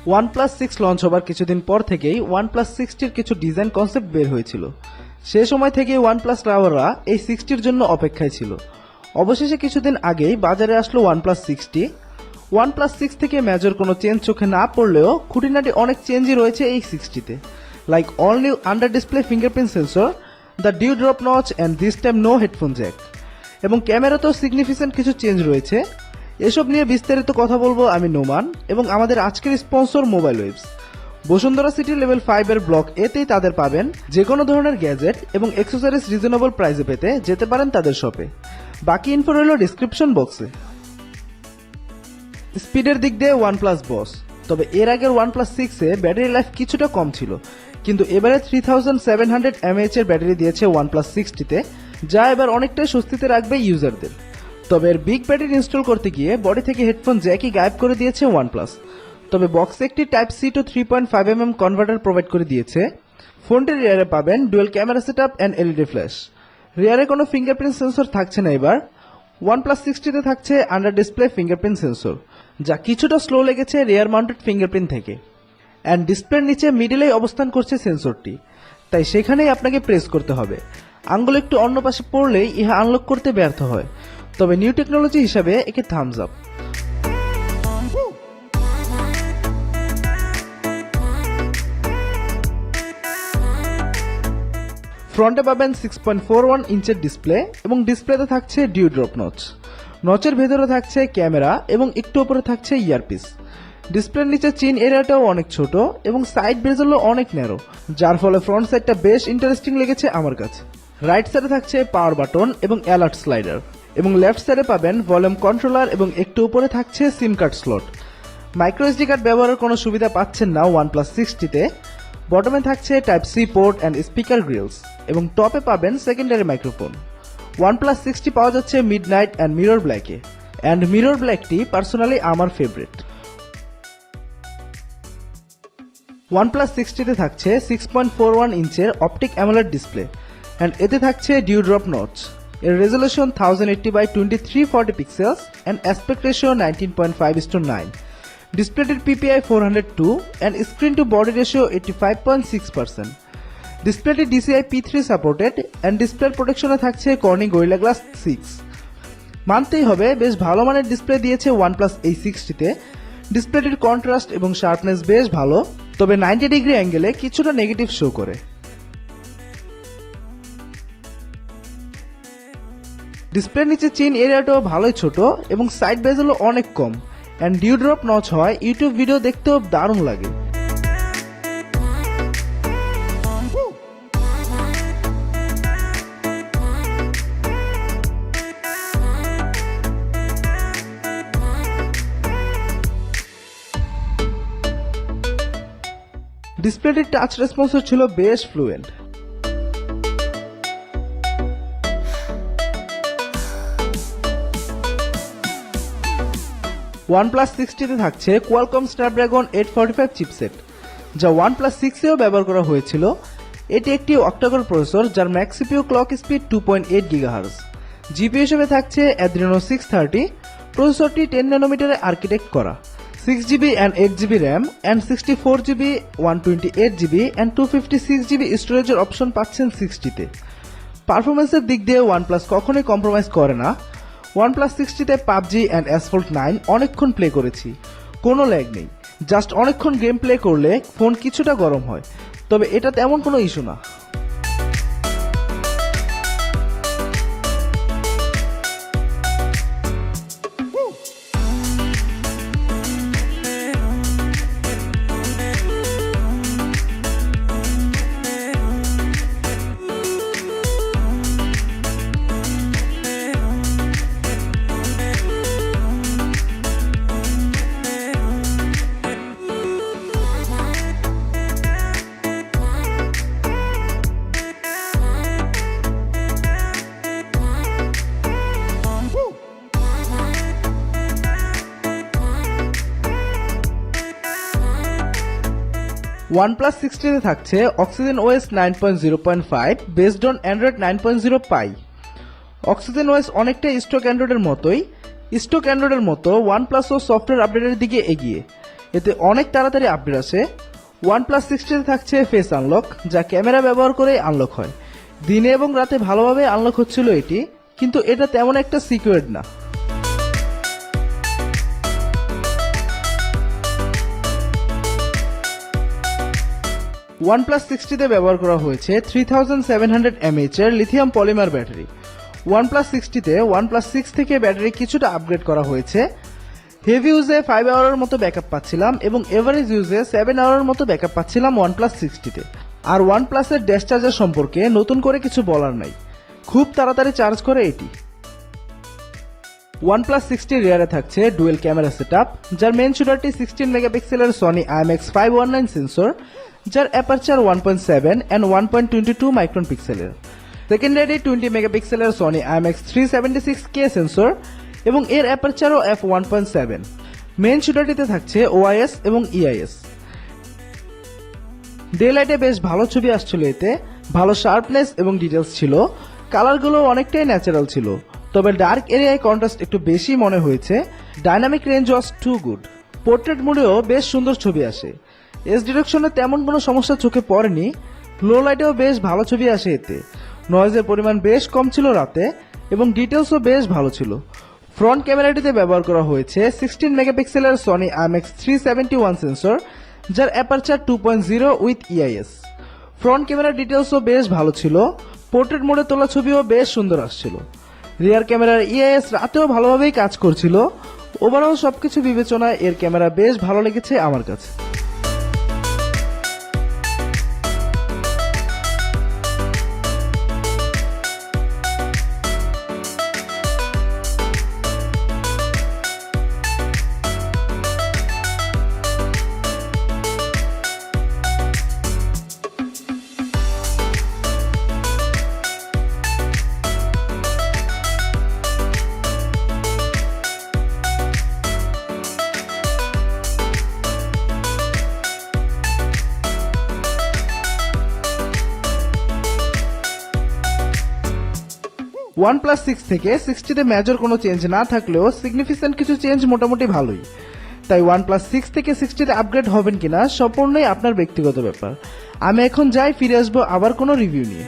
OnePlus 6 launch হবার কিছুদিন পর থেকেই OnePlus 6টির কিছু ডিজাইন কনসেপ্ট বের হয়েছিল। সে সময় থেকেই OnePlus লাভাররা এই 6টির জন্য অপেক্ষায় ছিল। অবশেষে কিছুদিন আগেই বাজারে আসলো OnePlus 6টি। OnePlus 6 থেকে মেজর কোনো চেঞ্জ চোখে না পড়লেও খুঁটিনাটি অনেক চেঞ্জই রয়েছে এই 6টিতে, like all new under display fingerprint sensor, the dew drop notch and this time no headphone jack, এবং ক্যামেরাতেও সিগনিফিকেন্ট কিছু চেঞ্জ রয়েছে। এসব নিয়ে বিস্তারিত কথা বলবো আমি নোমান এবং আমাদের আজকের sponsor mobile waves. Bashundhara city level 5 এর ব্লক এতেই তাদের পাবেন যে কোনো ধরনের গ্যাজেট এবং অ্যাক্সেসরিজ রিজনেবল প্রাইসে পেতে যেতে পারেন তাদের শপে। বাকি ইনফো রইল ডিসক্রিপশন বক্সে। স্পিডের দিক দিয়ে OnePlus বস, তবে এর আগের OnePlus 6 এ ব্যাটারি লাইফ কিছুটা কম ছিল, কিন্তু এবারে 3700 mAh এর ব্যাটারি দিয়েছে OnePlus 6টিতে, যা এবার অনেকটাই স্বস্তিতে রাখবে ইউজারদের। তবে এর বিগ ব্যাটারি ইনস্টল করতে গিয়ে বডি থেকে হেডফোন জ্যাকই গায়েব করে দিয়েছে OnePlus। তবে বক্সে একটি Type-C to 3.5mm converter provide করে দিয়েছে। ফোনটির রিয়ারে পাবেন dual camera setup and LED flash. রিয়ারে কোনো ফিঙ্গারপ্রিন্ট সেন্সর থাকছে না এবার। OnePlus 6টিতে থাকছে আন্ডার ডিসপ্লে ফিঙ্গারপ্রিন্ট সেন্সর, যা কিছুটা স্লো লেগেছে রিয়ার মাউন্টেড ফিঙ্গারপ্রিন্ট থেকে। অ্যান্ড ডিসপ্লের নিচে মিডিলেই অবস্থান করছে সেন্সরটি, তাই সেখানেই আপনাকে প্রেস করতে হবে। আঙ্গুল একটু অন্য পাশে পড়লেই ইহা আনলক করতে ব্যর্থ হয়। তবে নিউ টেকনোলজি হিসাবে একে থামস আপ। ফ্রন্টে পাবেন 6.41 ইঞ্চের ডিসপ্লে এবং ডিসপ্লেতে থাকছে ডিউ ড্রপ নচ। নচের ভেতরে থাকছে ক্যামেরা এবং একটু উপরে থাকছে ইয়ারপিস। ডিসপ্লের নিচে চিন এরিয়াটাও অনেক ছোট এবং সাইড বেজেলও অনেক ন্যারো, যার ফলে ফ্রন্ট সাইডটা বেশ ইন্টারেস্টিং লেগেছে আমার কাছে। রাইট সাইডে থাকছে পাওয়ার বাটন এবং অ্যালার্ট স্লাইডার, এবং লেফট সাইডে পাবেন ভলিউম কন্ট্রোলার এবং একটু উপরে থাকছে সিম card slot. Micro SD card ব্যবহারের কোনো সুবিধা পাচ্ছেন না OnePlus 6টিতে। বটমে থাকছে Type-C port and speaker Grylls, এবং টপে পাবেন সেকেন্ডারি মাইক্রোফোন। OnePlus 6টি পাওয়া যাচ্ছে মিডনাইট অ্যান্ড মিরর ব্ল্যাকে, অ্যান্ড মিরর ব্ল্যাকটি পার্সোনালি আমার ফেভারিট। OnePlus 6টিতে থাকছে 6.41 ইঞ্চের অপটিক অ্যামোলেড ডিসপ্লে, অ্যান্ড এতে থাকছে ডিউ ড্রপ নচ। এর resolution 1080x2340 pixels and aspect ratio 19.5:9। ডিসপ্লেটির PPI 402 and screen to body ratio 85.6%। ডিসপ্লেটি DCI P3 supported and display প্রোটেকশনে থাকছে কর্নিং গরিলা গ্লাস 6। মানতেই হবে বেশ ভালো মানের ডিসপ্লে দিয়েছে OnePlus এই 6টিতে। ডিসপ্লেটির কন্ট্রাস্ট এবং শার্পনেস বেশ ভালো, তবে 90 ডিগ্রি অ্যাঙ্গেলে কিছুটা নেগেটিভ শো করে। ডিসপ্লের নিচে চিন এরিয়াটাও ভালোই ছোট এবং সাইড বেজেলও অনেক কম, অ্যান্ড ডিউ ড্রপ নচ হয় ইউটিউব ভিডিও দেখতেও দারুণ লাগে। ডিসপ্লেটির টাচ রেসপন্সও ছিল বেশ ফ্লুয়েন্ট। OnePlus 6টিতে থাকছে Qualcomm Snapdragon 845 চিপসেট, যা OnePlus 6এও ব্যবহার করা হয়েছিল। এটি একটি Octa-core প্রসেসর, যার max CPU clock speed 2.8 GHz। GPU হিসেবে থাকছে Adreno 630। প্রসেসরটি 10 ন্যানোমিটারে আর্কিটেক্ট করা। 6GB and 8GB RAM and 64GB, 128GB and 256GB স্টোরেজের অপশন পাচ্ছেন 6টিতে। পারফরমেন্সের দিক দিয়ে OnePlus কখনোই কম্প্রোমাইজ করে না। OnePlus 6টিতে PUBG and Asphalt 9 অনেকক্ষণ প্লে করেছি, কোনো ল্যাগ নেই। জাস্ট অনেকক্ষণ গেম প্লে করলে ফোন কিছুটা গরম হয়, তবে এটা তেমন কোনো ইস্যু না। OnePlus 6টিতে থাকছে OxygenOS 9.0.5 based on Android 9.0 Pie। OxygenOS অনেকটাই স্টক অ্যান্ড্রয়েডের মতো OnePlusও সফটওয়্যার আপডেটের দিকে এগিয়ে। এতে অনেক তাড়াতাড়ি আপডেট আসে। OnePlus 60 থাকছে ফেস আনলক, যা ক্যামেরা ব্যবহার করে আনলক হয়। দিনে এবং রাতে ভালোভাবে আনলক হচ্ছিল এটি, কিন্তু এটা তেমন একটা সিকিউরড না। OnePlus 60 ব্যবহার করা হয়েছে 3700 mAh এর lithium polymer battery. OnePlus 60 OnePlus 6 থেকে ব্যাটারি কিছুটা আপগ্রেড করা হয়েছে। হেভি ইউজে 5 আওয়ারের মতো ব্যাকআপ পাচ্ছিলাম এবং এভারেজ ইউজে 7 আওয়ারের মতো ব্যাকআপ পাচ্ছিলাম OnePlus 60 আর OnePlus এর ড্যাশ চার্জার সম্পর্কে নতুন করে কিছু বলার নাই, খুব তাড়াতাড়ি চার্জ করে এটি। OnePlus 60 রিয়ারে থাকছে ডুয়েল ক্যামেরা সেটআপ, যার মেইন শুটারটি 16 মেগাপিক্সেলের Sony IMX519 সেন্সর, যার অ্যাপারচার 1.7 and 1.22 মাইক্রন পিক্সেলের। সেকেন্ডারি 20 মেগাপিক্সেলের Sony IMX376K সেন্সর এবং এর অ্যাপারচারও f1.7। মেইন শুটারটিতে থাকছে OIS এবং EIS। ডে লাইটে বেশ ভালো ছবি আসছিল, এতে ভালো শার্পনেস এবং ডিটেলস ছিল। কালারগুলো অনেকটাই ন্যাচারাল ছিল, তবে ডার্ক এরিয়ায় কন্ট্রাস্ট একটু বেশি মনে হয়েছে। ডাইনামিক রেঞ্জ ওয়াজ টু গুড। পোর্ট্রেট মোডেও বেশ সুন্দর ছবি আসে। এস ডিরেকশনে তেমন কোনো সমস্যা চোখে পড়েনি। লো লাইটেও বেশ ভালো ছবি আসে এতে। নয়েজের পরিমাণ বেশ কম ছিল রাতে এবং ডিটেলসও বেশ ভালো ছিল। ফ্রন্ট ক্যামেরাটিতে ব্যবহার করা হয়েছে 16 মেগাপিক্সেলের Sony IMX371 সেন্সর, যার অ্যাপারচার 2.0 উইথ EIS। ফ্রন্ট ক্যামেরার ডিটেলসও বেশ ভালো ছিল। পোর্ট্রেট মোডে তোলা ছবিও বেশ সুন্দর আসছিল। রিয়ার ক্যামেরার EIS রাতেও ভালোভাবেই কাজ করছিল। ওভারঅল সবকিছু বিবেচনায় এর ক্যামেরা বেশ ভালো লেগেছে আমার কাছে। OnePlus 6 থেকে 60 মেজর কোনো চেঞ্জ না থাকলেও সিগনিফিকেন্ট কিছু চেঞ্জ মোটামুটি ভালোই। তাই OnePlus 6 থেকে 60 আপগ্রেড হবেন কিনা সম্পূর্ণই আপনার ব্যক্তিগত ব্যাপার। আমি এখন যাই, ফিরে আসবো আবার কোনো রিভিউ নিয়ে।